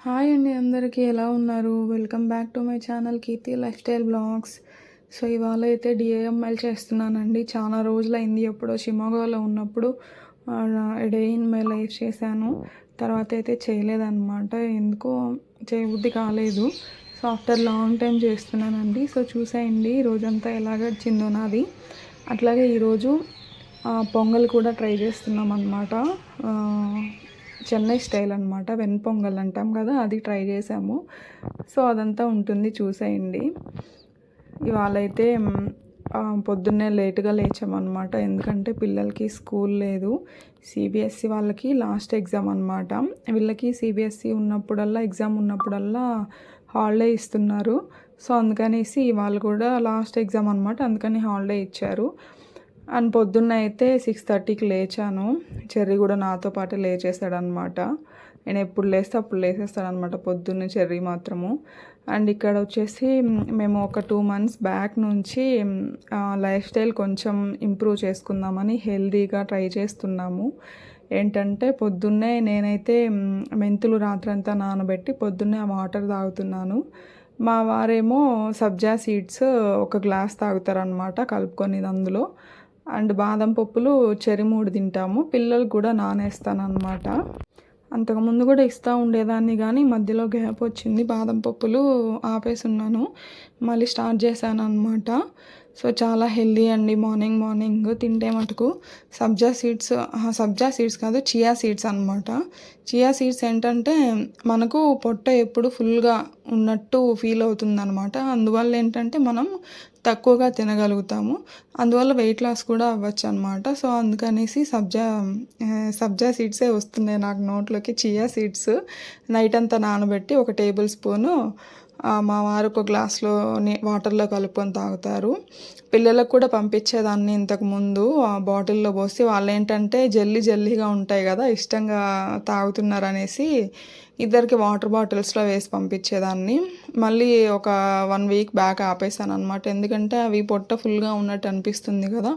Hi అండి, అందరికీ ఎలా ఉన్నారు? Welcome back to my channel Keerthi lifestyle blogs. So ఇవాళ అయితే డిఐఎంఎల్ చేస్తున్నానండి. చాలా రోజులైంది, ఎప్పుడో షిమోగాలో ఉన్నప్పుడు డే ఇన్ మై లైఫ్ చేశాను. తర్వాత అయితే చేయలేదన్నమాట, ఎందుకో చేయబుద్ధి కాలేదు. సో ఆఫ్టర్ లాంగ్ టైం చేస్తున్నానండి. సో చూసేయండి రోజంతా ఎలా గడిచిందో నాది. అట్లాగే ఈరోజు పొంగల్ కూడా ట్రై చేస్తున్నాం అన్నమాట. చెన్నై స్టైల్ అనమాట, వెన్పొంగల్ అంటాం కదా, అది ట్రై చేసాము. సో అదంతా ఉంటుంది, చూసేయండి. ఇవాళ అయితే పొద్దున్నే లేటుగా లేచామన్నమాట, ఎందుకంటే పిల్లలకి స్కూల్ లేదు. సిబిఎస్సి వాళ్ళకి లాస్ట్ ఎగ్జామ్ అనమాట. వీళ్ళకి సిబిఎస్సి ఉన్నప్పుడల్లా, ఎగ్జామ్ ఉన్నప్పుడల్లా హాలిడే ఇస్తున్నారు. సో అందుకనేసి వాళ్ళు కూడా లాస్ట్ ఎగ్జామ్ అనమాట, అందుకని హాలిడే ఇచ్చారు. అండ్ పొద్దున్న అయితే 6:30కి లేచాను. చెర్రీ కూడా నాతో పాటు లేచేస్తాడనమాట. నేను ఎప్పుడు లేస్తే అప్పుడు లేచేస్తాడనమాట పొద్దున్నే చెర్రీ మాత్రము. అండ్ ఇక్కడ వచ్చేసి మేము ఒక 2 months బ్యాక్ నుంచి లైఫ్ స్టైల్ కొంచెం ఇంప్రూవ్ చేసుకుందామని హెల్దీగా ట్రై చేస్తున్నాము. ఏంటంటే పొద్దున్నే నేనైతే మెంతులు రాత్రంతా నానబెట్టి పొద్దున్నే ఆ వాటర్ తాగుతున్నాను. మా వారేమో సబ్జా సీడ్స్ ఒక గ్లాస్ తాగుతారనమాట కలుపుకొని అందులో. అండ్ బాదం పప్పులు చెరి 3 తింటాము. పిల్లలకు కూడా నానేస్తానమాట. అంతకుముందు కూడా ఇస్తూ ఉండేదాన్ని, కానీ మధ్యలో గ్యాప్ వచ్చింది, బాదం పప్పులు ఆపేసున్నాను, మళ్ళీ స్టార్ట్ చేశాను అనమాట. సో చాలా హెల్దీ అండి. మార్నింగ్ తింటే మటుకు సబ్జా సీడ్స్ కాదు, చియా సీడ్స్ అనమాట. చియా సీడ్స్ ఏంటంటే మనకు పొట్ట ఎప్పుడు ఫుల్గా ఉన్నట్టు ఫీల్ అవుతుంది అనమాట. అందువల్ల ఏంటంటే మనం తక్కువగా తినగలుగుతాము, అందువల్ల వెయిట్ లాస్ కూడా అవ్వచ్చు అనమాట. సో అందుకనేసి సబ్జా సీడ్సే వస్తున్నాయి నాకు నోట్లోకి. చియా సీడ్స్ నైట్ అంతా నానబెట్టి 1 టేబుల్ స్పూను మా వారు ఒక గ్లాస్లో వాటర్లో కలుపుకొని తాగుతారు. పిల్లలకు కూడా పంపించేదాన్ని ఇంతకుముందు ఆ బాటిల్లో పోసి. వాళ్ళు ఏంటంటే జల్లీగా ఉంటాయి కదా, ఇష్టంగా తాగుతున్నారు అనేసి ఇద్దరికి వాటర్ బాటిల్స్లో వేసి పంపించేదాన్ని. మళ్ళీ ఒక 1 week బ్యాక్ ఆపేసాను అనమాట, ఎందుకంటే అవి పొట్ట ఫుల్గా ఉన్నట్టు అనిపిస్తుంది కదా,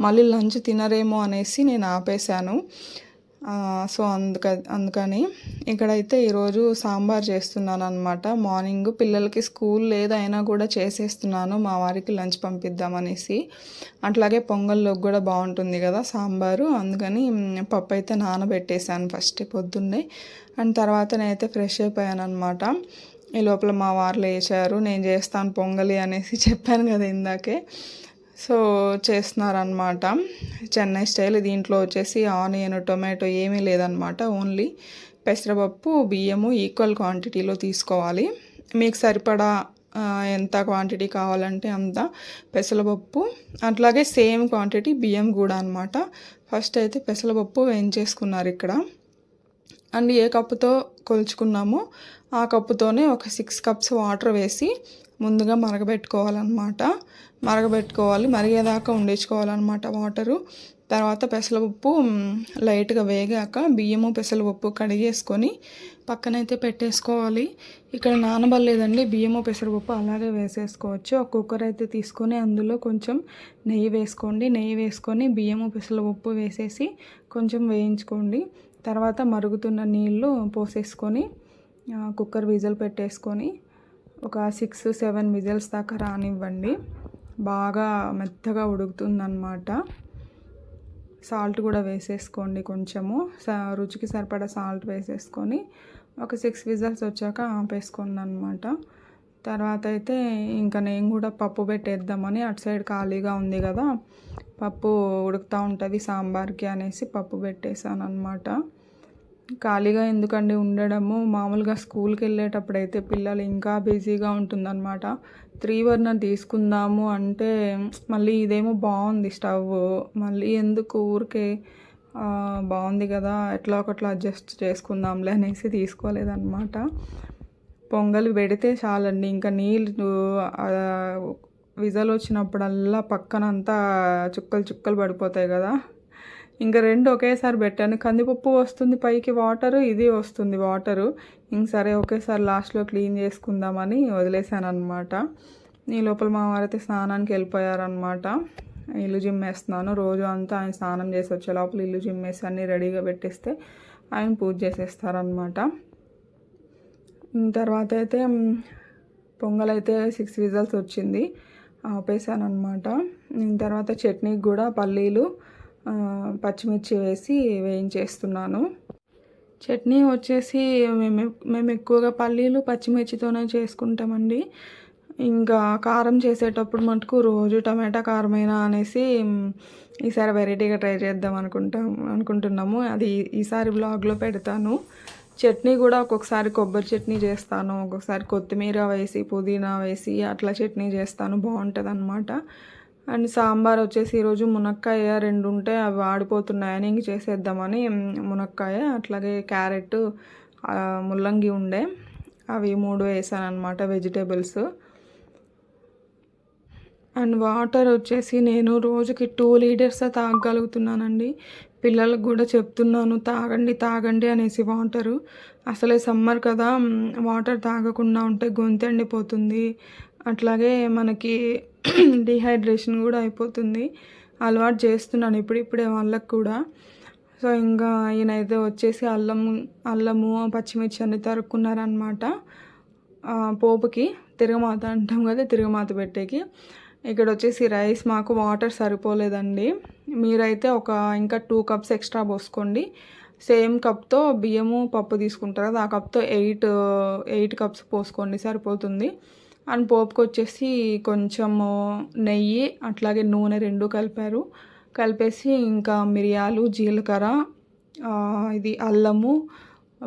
మళ్ళీ లంచ్ తినరేమో అనేసి నేను ఆపేశాను. సో అందుకని ఇక్కడైతే ఈరోజు సాంబార్ చేస్తున్నాను అనమాట. మార్నింగ్ పిల్లలకి స్కూల్ లేదైనా కూడా చేసేస్తున్నాను, మా వారికి లంచ్ పంపిద్దామనేసి. అట్లాగే పొంగల్లోకి కూడా బాగుంటుంది కదా సాంబారు, అందుకని పప్పు అయితే నానబెట్టేశాను ఫస్ట్ పొద్దున్నే. అండ్ తర్వాత నేనైతే ఫ్రెష్ అయిపోయాను అనమాట. ఈ లోపల మా వారు లేచారు. నేను చేస్తాను పొంగలి అనేసి చెప్పాను కదా ఇందాకే. సో చేస్తున్నారనమాట చెన్నై స్టైల్. దీంట్లో వచ్చేసి ఆనియన్, టొమాటో ఏమీ లేదనమాట, ఓన్లీ పెసరపప్పు, బియ్యము ఈక్వల్ క్వాంటిటీలో తీసుకోవాలి. మీకు సరిపడా ఎంత క్వాంటిటీ కావాలంటే అంత పెసరపప్పు, అట్లాగే సేమ్ క్వాంటిటీ బియ్యం కూడా అనమాట. ఫస్ట్ అయితే పెసరపప్పు వేయించేసుకున్నారు ఇక్కడ. అండ్ ఏ కప్పుతో కొలుచుకున్నామో ఆ కప్పుతోనే ఒక 6 cups వాటర్ వేసి ముందుగా మరగబెట్టుకోవాలి, మరిగేదాకా ఉండించుకోవాలన్నమాట వాటరు. తర్వాత పెసరపప్పు లైట్గా వేగాక బియ్యము పెసరపప్పు కడిగేసుకొని పక్కనైతే పెట్టేసుకోవాలి. ఇక్కడ నానబలేదండి, బియ్యము పెసరపప్పు అలాగే వేసేసుకోవచ్చు. ఒక కుక్కర్ అయితే తీసుకొని అందులో కొంచెం నెయ్యి వేసుకోండి. నెయ్యి వేసుకొని బియ్యము పెసరపప్పు వేసేసి కొంచెం వేయించుకోండి. తర్వాత మరుగుతున్న నీళ్ళు పోసేసుకొని కుక్కర్ విజిల్ పెట్టేసుకొని ఒక 6-7 విజిల్స్ దాకా రానివ్వండి. బాగా మెత్తగా ఉడుకుతుందన్నమాట. సాల్ట్ కూడా వేసేసుకోండి, కొంచెము రుచికి సరిపడా సాల్ట్ వేసేసుకొని ఒక 6 విజిల్స్ వచ్చాక ఆపేసుకోండి అనమాట. తర్వాత అయితే ఇంకా నేను కూడా పప్పు పెట్టేద్దామని, అటు సైడ్ ఖాళీగా ఉంది కదా, పప్పు ఉడుకుతూ ఉంటుంది సాంబార్కి అనేసి పప్పు పెట్టేశాను అనమాట. ఖాళీగా ఎందుకండి ఉండడము, మామూలుగా స్కూల్కి వెళ్ళేటప్పుడు అయితే పిల్లలు ఇంకా బిజీగా ఉంటుందన్నమాట. 3 burner తీసుకుందాము అంటే మళ్ళీ ఇదేమో బాగుంది స్టవ్, మళ్ళీ ఎందుకు ఊరికే, బాగుంది కదా ఎట్లా ఒకట్లా అడ్జస్ట్ చేసుకుందాంలే అనేసి తీసుకోలేదన్నమాట. పొంగల్ పెడితే చాలండి, ఇంకా నీళ్ళు విజల్ వచ్చినప్పుడల్లా పక్కనంతా చుక్కలు పడిపోతాయి కదా. ఇంకా 2 ఒకేసారి పెట్టాను. కందిపప్పు వస్తుంది పైకి వాటరు, ఇది వస్తుంది వాటరు. ఇంక సరే ఒకేసారి లాస్ట్లో క్లీన్ చేసుకుందామని వదిలేసాను అనమాట. ఈ లోపల మా వారైతే స్నానానికి వెళ్ళిపోయారనమాట. ఇల్లు జిమ్మేస్తున్నాను. రోజు అంతా ఆయన స్నానం చేసి వచ్చే లోపల ఇల్లు జిమ్మేసి అన్నీ రెడీగా పెట్టేస్తే ఆయన పూజ చేసేస్తారనమాట. తర్వాత అయితే పొంగల్ అయితే 6 విజిల్స్ వచ్చింది, ఆపేసాను అనమాట. తర్వాత చట్నీకి కూడా పల్లీలు పచ్చిమిర్చి వేసి వేయించేస్తున్నాను. చట్నీ వచ్చేసి మేము ఎక్కువగా పల్లీలు పచ్చిమిర్చితోనే చేసుకుంటామండి. ఇంకా కారం చేసేటప్పుడు మటుకు రోజు టమాటా కారమైనా అనేసి ఈసారి వెరైటీగా ట్రై చేద్దాం అనుకుంటున్నాము. అది ఈసారి బ్లాగ్లో పెడతాను. చట్నీ కూడా ఒక్కొక్కసారి కొబ్బరి చట్నీ చేస్తాను, ఒక్కొక్కసారి కొత్తిమీర వేసి పుదీనా వేసి అట్లా చట్నీ చేస్తాను, బాగుంటుంది అనమాట. అండ్ సాంబార్ వచ్చేసి ఈరోజు మునక్కాయ 2 ఉంటే అవి వాడిపోతున్నాయని ఇంక చేసేద్దామని మునక్కాయ అట్లాగే క్యారెట్ ముల్లంగి ఉండే అవి 3 వేసాను అనమాట, వెజిటేబుల్స్. అండ్ వాటర్ వచ్చేసి నేను రోజుకి 2 లీటర్స్ తాగగలుగుతున్నానండి. పిల్లలకు కూడా చెప్తున్నాను తాగండి అనేసి వాటరు. అసలే సమ్మర్ కదా, వాటర్ తాగకుండా ఉంటే గొంతు ఎండిపోతుంది, అట్లాగే మనకి డిహైడ్రేషన్ కూడా అయిపోతుంది. అలవాటు చేస్తున్నాను ఇప్పుడిప్పుడే వాళ్ళకు కూడా. సో ఇంకా ఈయనైతే వచ్చేసి అల్లము పచ్చిమిర్చి అన్ని తరుక్కున్నారనమాట పోపుకి. తిరగమాత అంటాం కదా, తిరగమాత పెట్టేకి. ఇక్కడ వచ్చేసి రైస్ మాకు వాటర్ సరిపోలేదండి. మీరైతే ఇంకా 2 కప్స్ ఎక్స్ట్రా పోసుకోండి. సేమ్ కప్తో బియ్యము పప్పు తీసుకుంటారు కదా, ఆ కప్తో 8 కప్స్ పోసుకోండి, సరిపోతుంది. అండ్ పోపుకి వచ్చేసి కొంచెము నెయ్యి అట్లాగే నూనె 2 కలిపేసి ఇంకా మిరియాలు జీలకర్ర ఇది అల్లము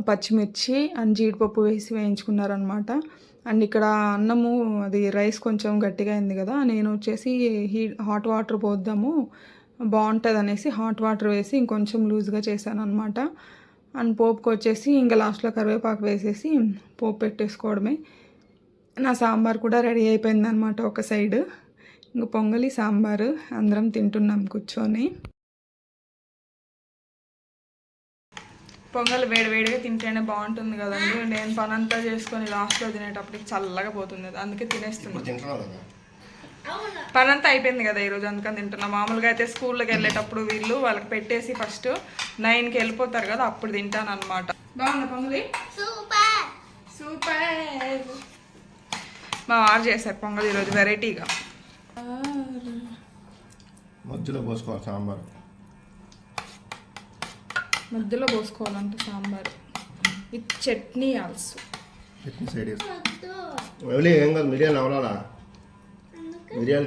పచ్చిమిర్చి అండ్ జీడిపప్పు వేసి వేయించుకున్నారనమాట. అండ్ ఇక్కడ అన్నము అది రైస్ కొంచెం గట్టిగా అయింది కదా, నేను వచ్చేసి హాట్ వాటర్ పోద్దాము బాగుంటుంది అనేసి హాట్ వాటర్ వేసి ఇంకొంచెం లూజ్గా చేశాను అనమాట. అండ్ పోపుకి వచ్చేసి ఇంకా లాస్ట్లో కరివేపాకు వేసేసి పోపు పెట్టేసుకోవడమే. నా సాంబార్ కూడా రెడీ అయిపోయింది అనమాట ఒక సైడ్. ఇంకా పొంగలి సాంబారు అందరం తింటున్నాం కూర్చొని. పొంగల్ వేడివేడిగా తింటేనే బాగుంటుంది కదండి. నేను పనంతా చేసుకొని లాస్ట్లో తినేటప్పటికి చల్లగా పోతుంది, అందుకే తినేస్తున్నాను. పనంతా అయిపోయింది కదా ఈరోజు, అందుకని తింటున్నా. మామూలుగా అయితే స్కూల్లోకి వెళ్ళేటప్పుడు వాళ్ళకి పెట్టేసి ఫస్ట్ 9కి వెళ్ళిపోతారు కదా, అప్పుడు తింటాను అనమాట. బాగుంది పొంగలి, సూపర్. మా వారు చేశారు పొంగల్ ఈరోజు వెరైటీగా. మధ్యలో పోసుకోవాలి సాంబార్, మధ్యలో పోసుకోవాలంట sambar with chutney also. Chutney side ఏం కాదు, మిరియాలు అవలాలా, మిరియాలు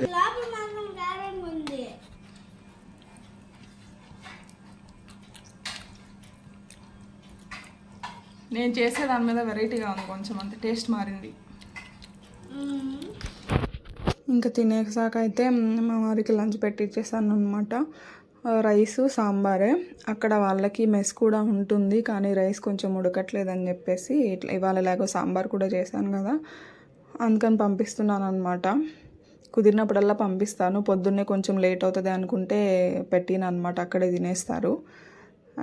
నేను చేసే దాని మీద వెరైటీగా ఉంది, కొంచెం అంత టేస్ట్ మారింది. ఇంకా తినేసాక అయితే మా వారికి లంచ్ పెట్టిచ్చేసాను అనమాట. రైసు సాంబారే. అక్కడ వాళ్ళకి మెస్ కూడా ఉంటుంది, కానీ రైస్ కొంచెం ఉడకట్లేదని చెప్పేసి ఇవాళ ఎలాగో సాంబార్ కూడా చేశాను కదా, అందుకని పంపిస్తున్నాను అనమాట. కుదిరినప్పుడల్లా పంపిస్తాను. పొద్దున్నే కొంచెం లేట్ అవుతుంది అనుకుంటే పెట్టిన అనమాట, అక్కడే తినేస్తారు.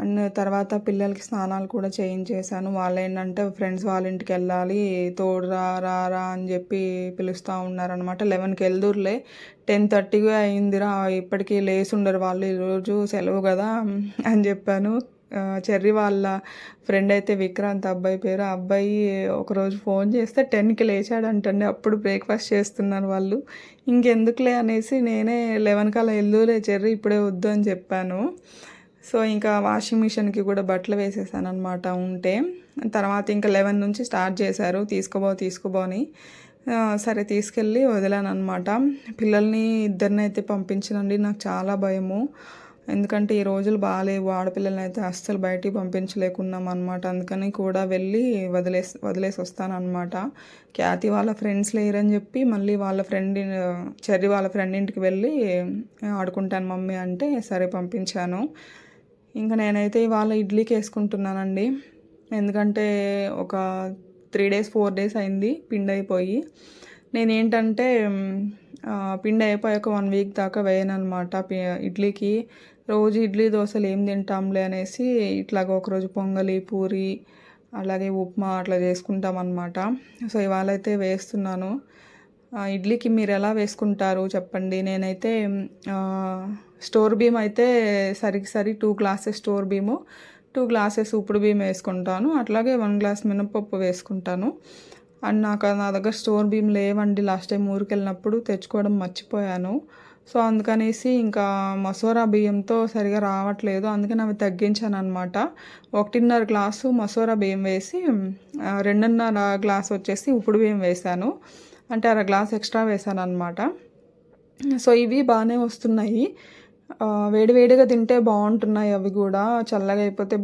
అండ్ తర్వాత పిల్లలకి స్నానాలు కూడా చేయించేసాను. వాళ్ళు ఏంటంటే ఫ్రెండ్స్ వాళ్ళ ఇంటికి వెళ్ళాలి, తోడు రా అని చెప్పి పిలుస్తూ ఉన్నారనమాట. 11కి వెళ్దురులే, 10:30 అయిందిరా, ఇప్పటికీ లేసి ఉండరు వాళ్ళు, ఈరోజు సెలవు కదా అని చెప్పాను. చెర్రీ వాళ్ళ ఫ్రెండ్ అయితే విక్రాంత్ అబ్బాయి పేరు, అబ్బాయి ఒకరోజు ఫోన్ చేస్తే 10కి లేచాడంటండి. అప్పుడు బ్రేక్ఫాస్ట్ చేస్తున్నారు వాళ్ళు. ఇంకెందుకులే అనేసి నేనే 11కి అలా వెళ్దులే చెర్రీ, ఇప్పుడే వద్దు అని చెప్పాను. సో ఇంకా వాషింగ్ మిషన్కి కూడా బట్టలు వేసేసాను అనమాట ఉంటే. తర్వాత ఇంకా 11 నుంచి స్టార్ట్ చేశారు తీసుకోబో అని. సరే తీసుకెళ్ళి వదిలాను అనమాట. పిల్లల్ని ఇద్దరిని అయితే పంపించనండి, నాకు చాలా భయము. ఎందుకంటే ఈ రోజులు బాగాలేవు, ఆడపిల్లల్ని అయితే అస్సలు బయటికి పంపించలేకున్నాం అనమాట. అందుకని కూడా వెళ్ళి వదిలేసి వస్తానన్నమాట. ఖ్యాతి వాళ్ళ ఫ్రెండ్స్ లేరని చెప్పి మళ్ళీ చెర్రీ వాళ్ళ ఫ్రెండ్ ఇంటికి వెళ్ళి ఆడుకుంటాను మమ్మీ అంటే సరే పంపించాను. ఇంకా నేనైతే ఇవాళ ఇడ్లీకి వేసుకుంటున్నానండి, ఎందుకంటే ఒక 3 days 4 days అయింది పిండి అయిపోయి. నేనేంటంటే పిండి అయిపోయాక 1 week దాకా వేయను అనమాట ఇడ్లీకి. రోజు ఇడ్లీ దోశలు ఏం తింటాంలే అనేసి ఇట్లాగ ఒకరోజు పొంగలి పూరి అలాగే ఉప్మా అట్లా చేసుకుంటాం అనమాట. సో ఇవాళ అయితే వేస్తున్నాను. ఇడ్లీకి మీరు ఎలా వేసుకుంటారు చెప్పండి. నేనైతే స్టోర్ బియ్యం అయితే 2 glasses స్టోర్ బియ్యము, 2 గ్లాసెస్ ఉప్పుడు బియ్యం వేసుకుంటాను, అట్లాగే 1 గ్లాస్ మినపప్పు వేసుకుంటాను. అండ్ నా దగ్గర స్టోర్ బియ్యం లేవండి, లాస్ట్ టైం ఊరికి వెళ్ళినప్పుడు తెచ్చుకోవడం మర్చిపోయాను. సో అందుకనేసి ఇంకా మసూరా బియ్యంతో సరిగా రావట్లేదు, అందుకని అవి తగ్గించాను అనమాట. 1.5 గ్లాసు మసూరా బియ్యం వేసి 2.5 గ్లాస్ వచ్చేసి ఉప్పుడు బియ్యం వేసాను, అంటే 1/2 గ్లాస్ ఎక్స్ట్రా వేసాను అనమాట. సో ఇవి బాగానే వస్తున్నాయి, వేడివేడిగా తింటే బాగుంటున్నాయి. అవి కూడా చల్లగా అయిపోతే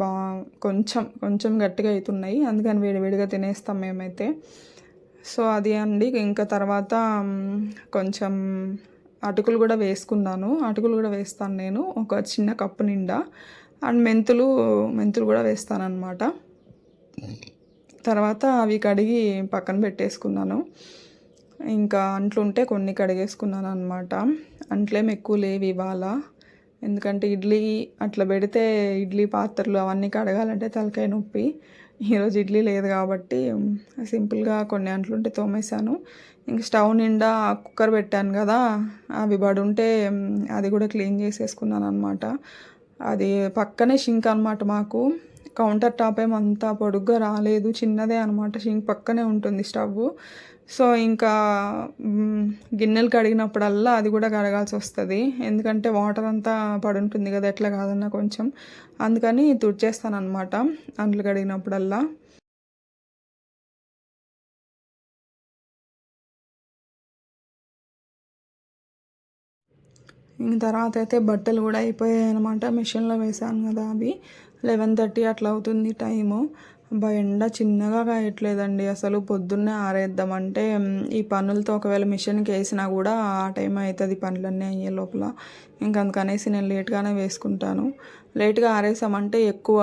కొంచెం గట్టిగా అవుతున్నాయి, అందుకని వేడివేడిగా తినేస్తాం మేమైతే. సో అది అండి. ఇంకా తర్వాత కొంచెం అటుకులు కూడా వేసుకున్నాను, అటుకులు కూడా వేస్తాను నేను ఒక చిన్న కప్పు నిండా. అండ్ మెంతులు కూడా వేస్తాను అనమాట. తర్వాత అవి కడిగి పక్కన పెట్టేసుకున్నాను. ఇంకా అంట్లు ఉంటే కొన్ని కడిగేసుకున్నాను అనమాట. అంట్లేం ఎక్కువ లేవు ఇవాళ, ఎందుకంటే ఇడ్లీ అట్లా పెడితే ఇడ్లీ పాత్రలు అవన్నీ కడగాలంటే తలకాయ నొప్పి. ఈరోజు ఇడ్లీ లేదు కాబట్టి సింపుల్గా కొన్ని అంట్లు ఉంటే తోమేశాను. ఇంక స్టవ్ నిండా కుక్కర్ పెట్టాను కదా, అవి ఉంటే అది కూడా క్లీన్ చేసేసుకున్నాను అనమాట. అది పక్కనే షింక్ అనమాట, మాకు కౌంటర్ టాప్ ఏమంతా పొడుగ్గా రాలేదు, చిన్నదే అనమాట. షింక్ పక్కనే ఉంటుంది స్టవ్. సో ఇంకా గిన్నెలు కడిగినప్పుడల్లా అది కూడా కడగాల్సి వస్తుంది, ఎందుకంటే వాటర్ అంతా పడుంటుంది కదా ఎట్లా కాదన్నా కొంచెం, అందుకని తుడిచేస్తాను అనమాట అంట్లు కడిగినప్పుడల్లా. ఇంక తర్వాత అయితే బట్టలు కూడా అయిపోయాయి అనమాట, మిషన్లో వేసాను కదా, అవి 11:30 అట్లా అవుతుంది టైము. ఎండ చిన్నగా కాయట్లేదండి అసలు. పొద్దున్నే ఆరేద్దామంటే ఈ పనులతో ఒకవేళ మిషన్కి వేసినా కూడా ఆ టైం అవుతుంది పనులన్నీ అయ్యే లోపల. ఇంక అందుకనేసి నేను లేట్గానే వేసుకుంటాను. లేట్గా ఆరేసామంటే ఎక్కువ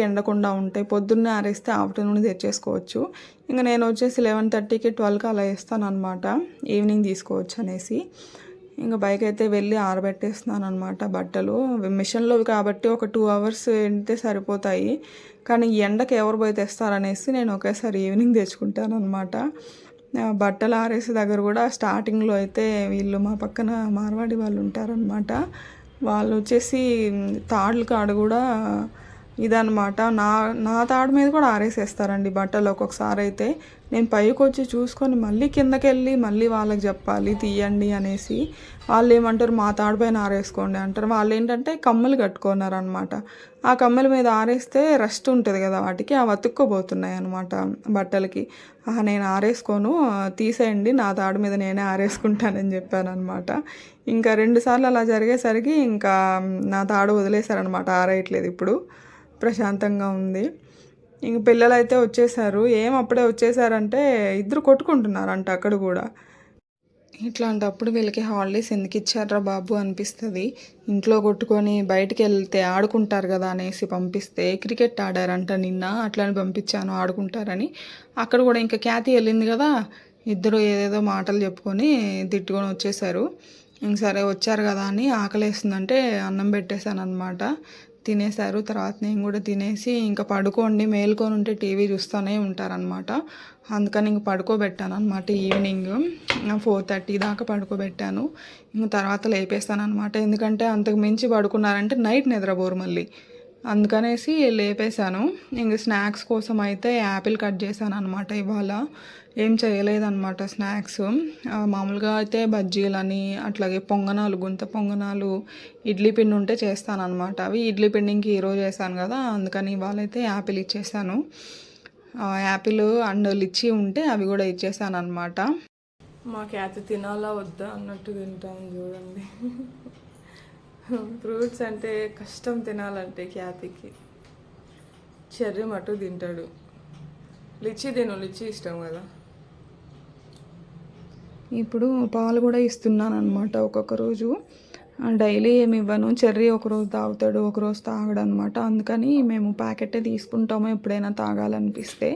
ఎండకుండా ఉంటాయి, పొద్దున్నే ఆరేస్తే ఆఫ్టర్నూన్ తెచ్చేసుకోవచ్చు. ఇంకా నేను వచ్చేసి 11:30కి 12కి అలా వేస్తాను అనమాట, ఈవినింగ్ తీసుకోవచ్చు అనేసి. ఇంకా బైక్ అయితే వెళ్ళి ఆరబెట్టేస్తున్నాను అనమాట బట్టలు. మిషన్లోవి కాబట్టి ఒక 2 అవర్స్ ఎండితే సరిపోతాయి, కానీ ఎండకి ఎవరు పోయి తెస్తారనేసి నేను ఒకేసారి ఈవినింగ్ తెచ్చుకుంటాను అనమాట. బట్టలు ఆరేసే దగ్గర కూడా స్టార్టింగ్లో అయితే వీళ్ళు మా పక్కన మార్వాడి వాళ్ళు ఉంటారనమాట, వాళ్ళు వచ్చేసి తాళ్ళ కాడ కూడా ఇదనమాట, నా తాడు మీద కూడా ఆరేసేస్తారండి బట్టలు. ఒక్కొక్కసారి అయితే నేను పైకి వచ్చి చూసుకొని మళ్ళీ కిందకి వెళ్ళి మళ్ళీ వాళ్ళకి చెప్పాలి తీయండి అనేసి. వాళ్ళు ఏమంటారు, మా తాడు పైన ఆరేసుకోండి అంటారు. వాళ్ళు ఏంటంటే కమ్మలు కట్టుకున్నారనమాట, ఆ కమ్మల మీద ఆరేస్తే రెస్ట్ ఉంటుంది కదా వాటికి, అవి అతుక్కోబోతున్నాయి అనమాట బట్టలకి. నేను ఆరేసుకోను, తీసేయండి, నా తాడు మీద నేనే ఆరేసుకుంటానని చెప్పాను అనమాట. ఇంకా 2 సార్లు అలా జరిగేసరికి ఇంకా నా తాడు వదిలేశారనమాట, ఆరేయట్లేదు ఇప్పుడు, ప్రశాంతంగా ఉంది. ఇంక పిల్లలు అయితే వచ్చేసారు, అప్పుడే వచ్చేసారంటే ఇద్దరు కొట్టుకుంటున్నారంట అక్కడ కూడా. ఇట్లాంటప్పుడు వీళ్ళకి హాలిడేస్ ఎందుకు ఇచ్చారా బాబు అనిపిస్తుంది. ఇంట్లో కొట్టుకొని బయటికి వెళ్తే ఆడుకుంటారు కదా అనేసి పంపిస్తే క్రికెట్ ఆడారంట నిన్న, అట్లని పంపించాను ఆడుకుంటారని. అక్కడ కూడా ఇంకా ఖ్యాతి వెళ్ళింది కదా, ఇద్దరు ఏదేదో మాటలు చెప్పుకొని తిట్టుకొని వచ్చేసారు. ఇంక సరే వచ్చారు కదా అని ఆకలేస్తుందంటే అన్నం పెట్టేశాను అనమాట, తినేశారు. తర్వాత నేను కూడా తినేసి ఇంకా పడుకోండి, మేల్కొని ఉంటే టీవీ చూస్తూనే ఉంటారనమాట, అందుకని ఇంక పడుకోబెట్టాను అనమాట. ఈవినింగ్ 4:30 దాకా పడుకోబెట్టాను. ఇంక తర్వాత లేపేస్తాను అనమాట, ఎందుకంటే అంతకు మించి పడుకున్నారంటే నైట్ నిద్రపోరు మళ్ళీ, అందుకనేసి లేపేశాను. ఇంక స్నాక్స్ కోసం అయితే యాపిల్ కట్ చేశాను అనమాట. ఇవాళ ఏం చేయలేదన్నమాట స్నాక్స్. మామూలుగా అయితే బజ్జీలని అట్లాగే పొంగనాలు, గుంత పొంగనాలు, ఇడ్లీ పిండి ఉంటే చేస్తానన్నమాట. అవి ఇడ్లీ పిండికి ఈరోజు చేశాను కదా, అందుకని ఇవాళ అయితే యాపిల్ ఇచ్చేసాను. యాపిల్ అండ్ లిచ్చి ఉంటే అవి కూడా ఇచ్చేసాను అనమాట. మా ఖ్యాతి తినాలా వద్దా అన్నట్టు తింటాను చూడండి. ఫ్రూట్స్ అంటే కష్టం తినాలంటే ఖ్యాతికి. చెర్రీ మటు తింటాడు, లిచ్చి లిచ్చి ఇష్టం కదా. ఇప్పుడు పాలు కూడా ఇస్తున్నాను అనమాట ఒక్కొక్క రోజు, డైలీ ఏమి ఇవ్వను. చెర్రీ ఒకరోజు తాగుతాడు, ఒకరోజు తాగడు అనమాట, అందుకని మేము ప్యాకెటే తీసుకుంటాము ఎప్పుడైనా తాగాలనిపిస్తే.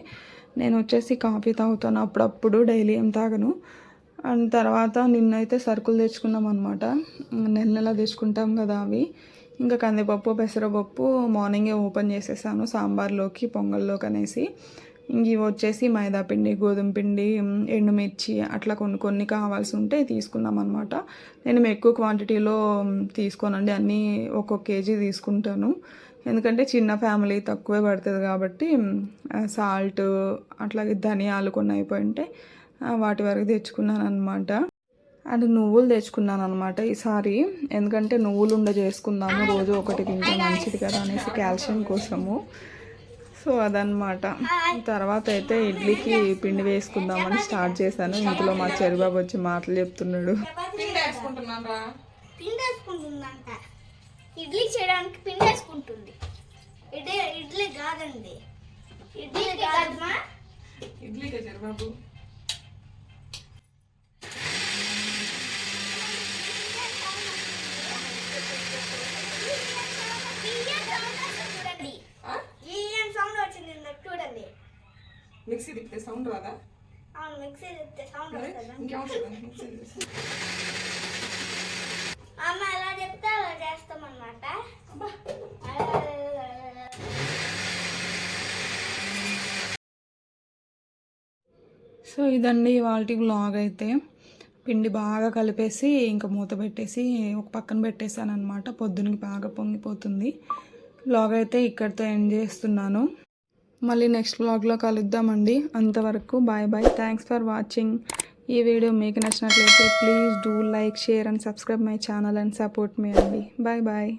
నేను వచ్చేసి కాఫీ తాగుతాను అప్పుడప్పుడు, డైలీ ఏం తాగను. అండ్ తర్వాత నిన్నైతే సరుకులు తెచ్చుకున్నాం అనమాట, నెల తెచ్చుకుంటాం కదా అవి. ఇంకా కందిపప్పు, పెసరపప్పు మార్నింగే ఓపెన్ చేసేసాను సాంబార్లోకి, పొంగల్లోకి అనేసి. ఇంక ఇవి వచ్చేసి మైదా పిండి, గోధుమ పిండి, ఎండుమిర్చి అట్లా కొన్ని కావాల్సి ఉంటే తీసుకున్నాం అనమాట. నేను ఎక్కువ క్వాంటిటీలో తీసుకోనండి, అన్నీ ఒక్కొక్క కేజీ తీసుకుంటాను. ఎందుకంటే చిన్న ఫ్యామిలీ తక్కువే పడుతుంది కాబట్టి సాల్ట్ అట్లాగే ధనియాలు కొన్ని అయిపోయి ఉంటే వాటి వరకు తెచ్చుకున్నాను అనమాట. అండ్ నువ్వులు తెచ్చుకున్నాను అనమాట ఈసారి, ఎందుకంటే నువ్వులు ఉండ చేసుకుందాము రోజు ఒకటి తింటే మంచిది కదా అనేసి కాల్షియం కోసము. సో అదనమాట. తర్వాత అయితే ఇడ్లీకి పిండి వేసుకుందామని స్టార్ట్ చేశాను. ఇంట్లో మా చెరుబాబు వచ్చి మాటలు చెప్తున్నాడు. ఇడ్లీ చేయడానికి పిండి వేసుకుంటుంది. ఇడ్లీ కాదండి, ఇడ్లీ కాదమ్మా, ఇడ్లీకే చెరుబాబు. చూడండి ఏం సౌండ్ వచ్చింది చూడండి. మిక్సీ తిప్పితే సౌండ్ రాదా? అవును, మిక్సీ తిప్పితే సౌండ్ వస్తుందా? అమ్మ ఎలా చెప్తే అలా చేస్తామన్నమాట. సో ఇదండి ఇవాల్టి వ్లాగ్ అయితే. పిండి బాగా కలిపేసి ఇంకా మూత పెట్టేసి ఒక పక్కన పెట్టేశాను అనమాట. పొద్దునకి బాగా పొంగిపోతుంది. వ్లాగ్ అయితే ఇక్కడితో ఎండ్ చేస్తున్నాను. మళ్ళీ నెక్స్ట్ వ్లాగ్లో కలుద్దామండి. అంతవరకు bye bye. Thanks for watching. ఈ వీడియో మీకు నచ్చినట్లయితే please do like, share and subscribe my channel and support మీ అండి. Bye bye.